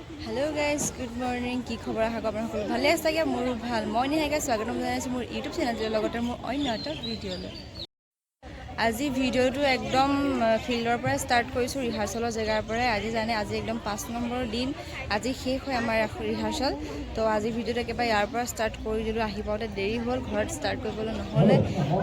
hello guys good morning की खबर आशा करो आपन सकलो ভালে আছে মোৰ ভাল মই নিহাইকে স্বাগতম জনাইছো মোৰ ইউটিউব চেনেলটোৰ লগতে মোৰ অন্য এটা ভিডিঅ'লৈ আজি ভিডিঅ'টো একদম ফিল্ডৰ পৰা ষ্টাৰ্ট কৰিছো ৰিহাৰ্সলৰ জেগাৰ পৰা আজি জানে আজি একদম 5 নম্বৰ দিন আজি শেষ হয় আমাৰ ৰিহাৰ্সল তো আজি ভিডিঅ'টো একেবাৰে ইয়াৰ পৰা ষ্টাৰ্ট কৰি দিলো আহি পাওঁতে দেৰি হ'ল ঘৰত ষ্টাৰ্ট কৰিবলৈ নহ'লে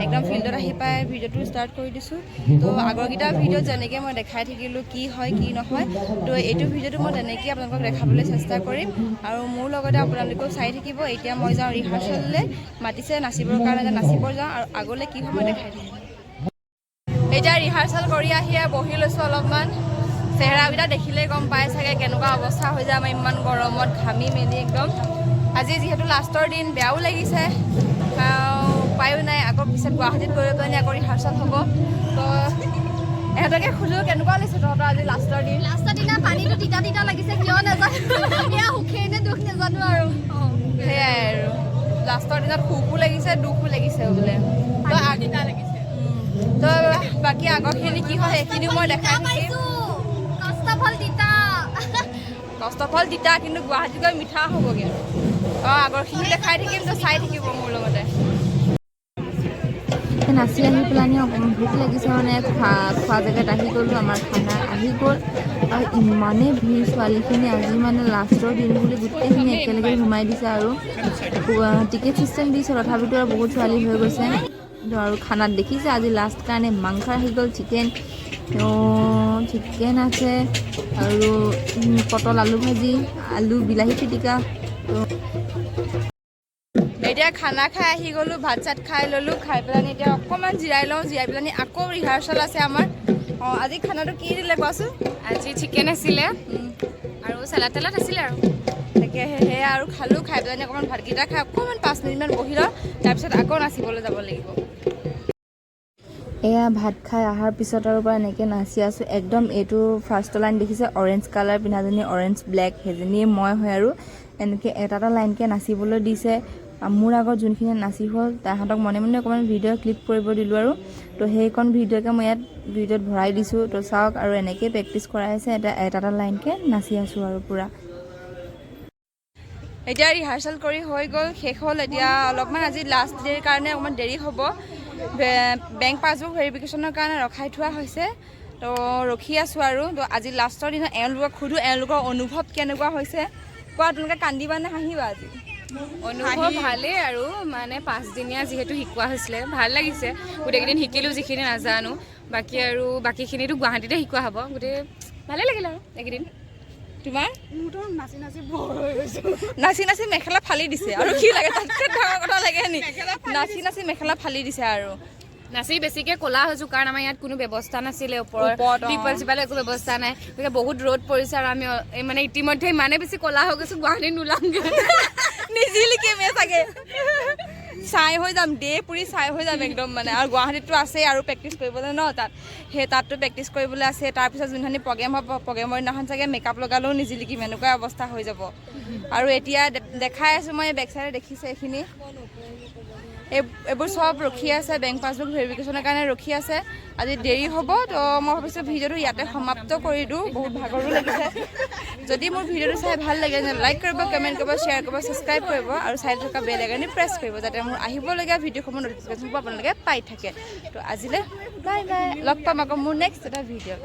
একদম ফিল্ডত আহি পাই ভিডিঅ'টো ষ্টাৰ্ট কৰি দিছো তো আগৰকিটা ভিডিঅ' যেনেকৈ মই দেখাই থাকিলো কি হয় কি নহয় তো এইটো ভিডিঅ'টো মই তেনেকৈ আপোনালোকক দেখাবলৈ চেষ্টা কৰিম আৰু মোৰ লগতে আপোনালোকেও চাই থাকিব এতিয়া মই যাওঁ ৰিহাৰ্সললৈ মাতিছে নাচিবৰ কাৰণে নাচিব যাওঁ আৰু আগলৈ কি হয় মই দেখাই থাকিম এটা ৰিহাৰ্সল কৰি আহিয়ে বহি লৈছো অলপমান চেহেৰাবিটা দেখিলে গম পাই চাগে কেনেকুৱা অৱস্থা হৈ যায় আমাৰ ইমান গৰমত ঘামি মেলি একদম আজি যেহেতু লাষ্টৰ দিন বেয়াও লাগিছে উপায়ো নাই আকৌ পিছত গুৱাহাটীত গৈ পেলাই আকৌ ৰিহাৰ্সল হ'ব তো এহঁতকে খুজো কেনেকুৱা লাগিছে তহঁতৰ আজি লাষ্টৰ দিনা পানীটো তিতা তিতা লাগিছে কিয় নাজানো এয়া সুখেই নে দুখ নাজানো আৰু সেয়াই আৰু লাষ্টৰ দিনত সুখো লাগিছে দুখো লাগিছে বোলে তো তিতা লাগিছে তো বাকি আগৰখিনি কি হয় সেইখিনিও মই দেখাই থাকিম কষ্টফল তিতা কিন্তু গুৱাহাটী গৈ মিঠা হ'বগৈ আগৰখিনি দেখাই থাকিম তো চাই থাকিব মোৰ লগতে নাচি আহি পেলাই অকণমান ভোক লাগিছে মানে খোৱা জেগাত আহি গ'লোঁ আমাৰ খানা আহি গ'ল আৰু ইমানেই ভিৰ ছোৱালীখিনি আজি মানে লাষ্টৰ দিন বুলি গোটেইখিনি একেলগে সোমাই দিছে আৰু টিকেট চিষ্টেম দিছে তথাপিতো আৰু বহুত ছোৱালী হৈ গৈছে আৰু খানাত দেখিছে আজি লাষ্ট কাৰণে মাংস আহি গ'ল চিকেন আছে আৰু পটল আলু ভাজি আলু বিলাহী পিটিকা এতিয়া খানা খাই আহি গ'লোঁ ভাত চাত খাই ল'লোঁ খাই পেলাই এতিয়া অকণমান জিৰাই লওঁ জিৰাই পেলাই আকৌ ৰিহাৰ্সল আছে আমাৰ আজি খানাটো কি দিলে কোৱাচোন আজি চিকেন আছিলে আৰু চালাড তালাড আছিলে আৰু তাকে সেয়া আৰু খালোঁ খাই পেলাই অকণমান ভাতকেইটা খাই অকণমান 5 মিনিটমান বহি লওঁ তাৰপিছত আকৌ নাচিবলৈ যাব লাগিব এয়া ভাত খাই অহাৰ পিছত আৰু পৰা এনেকৈ নাচি আছোঁ একদম এইটো ফাৰ্ষ্ট লাইন দেখিছে অৰেঞ্জ কালাৰ পিন্ধাজনী অৰেঞ্জ ব্লেক সেইজনীয়ে মই হয় আৰু এনেকৈ এটা লাইনকৈ নাচিবলৈ দিছে মোৰ আগত যোনখিনি নাচি হ'ল তাহাঁতক মনে মনে অকণমান ভিডিঅ' ক্লিপ কৰিব দিলোঁ আৰু তো সেইকণ ভিডিঅ'কে মই ইয়াত ভিডিঅ'ত ভৰাই দিছোঁ তো চাওক আৰু এনেকৈ প্ৰেক্টিচ কৰাই আছে এটা লাইনকৈ নাচি আছোঁ আৰু পূৰা এতিয়া ৰিহাৰ্সল কৰি হৈ গ'ল শেষ হ'ল এতিয়া অলপমান আজি লাষ্ট ডেৰ কাৰণে অকণমান দেৰি হ'ব বেংক পাছবুক ভেৰিফিকেশ্যনৰ কাৰণে ৰখাই থোৱা হৈছে তো ৰখি আছোঁ আৰু তো আজি লাষ্টৰ দিনত এওঁলোকক সোধোঁ এওঁলোকৰ অনুভৱ কেনেকুৱা হৈছে কোৱা তোমালোকে কান্দিবা নে হাঁহিবা আজি অনুভৱ ভালেই আৰু মানে 5 দিনীয়া যিহেতু শিকোৱা হৈছিলে ভাল লাগিছে গোটেইকেইদিন শিকিলোঁ যিখিনি নাজানো বাকী আৰু বাকীখিনিতো গুৱাহাটীতে শিকোৱা হ'ব গোটেই ভালে লাগিল আৰু এইকেইদিন তোমাৰ মোৰতো নাচি নাচি মেখেলা ফালি দিছে আৰু কি লাগে তাতকৈ ডাঙৰ কথা লাগে নি নাচি মেখেলা ফালি দিছে আৰু নাচি বেছিকৈ ক'লা হৈছোঁ কাৰণ আমাৰ ইয়াত কোনো ব্যৱস্থা নাছিলে ওপৰত টিপল চিপাল একো ব্যৱস্থা নাই গতিকে বহুত ৰ'দ পৰিছে আৰু আমি মানে ইতিমধ্যে ইমানেই বেছি ক'লা হৈ গৈছোঁ গুৱাহাটীত নোলামগৈ নিজিলিকে মে চাগে চাই হৈ যাম পুৰি চাই হৈ যাম একদম মানে আৰু গুৱাহাটীততো আছেই আৰু প্ৰেক্টিচ কৰিবলৈ ন তাততো প্ৰেক্টিচ কৰিবলৈ আছে তাৰপিছত যোনখিনি প্ৰগ্ৰেম হ'ব প্ৰগ্ৰেমৰ দিনাখন চাগে মেকআপ লগালেও নিজিলিকিম এনেকুৱা অৱস্থা হৈ যাব আৰু এতিয়া দেখাই আছোঁ মই বেক চাইডে দেখিছে এইখিনি এইবোৰ চব ৰখি আছে বেংক পাছবুক ভেৰিফিকেশ্যনৰ কাৰণে ৰখি আছে আজি দেৰি হ'ব তো মই ভাবিছোঁ ভিডিঅ'টো ইয়াতে সমাপ্ত কৰি দিওঁ বহুত ভাগৰো লাগিছে যদি মোৰ ভিডিঅ'টো চাই ভাল লাগে লাইক কৰিব কমেণ্ট কৰিব শ্বেয়াৰ কৰিব ছাবস্ক্ৰাইব কৰিব আৰু চাই থকা বেল আইকনটো প্ৰেছ কৰিব যাতে মোৰ আহিবলগীয়া ভিডিঅ'সমূহ ন'টিফিকেশ্যনবোৰ আপোনালোকে পাই থাকে তো আজিলৈ বাই বাই লগ পাম আকৌ মোৰ নেক্সট এটা ভিডিঅ'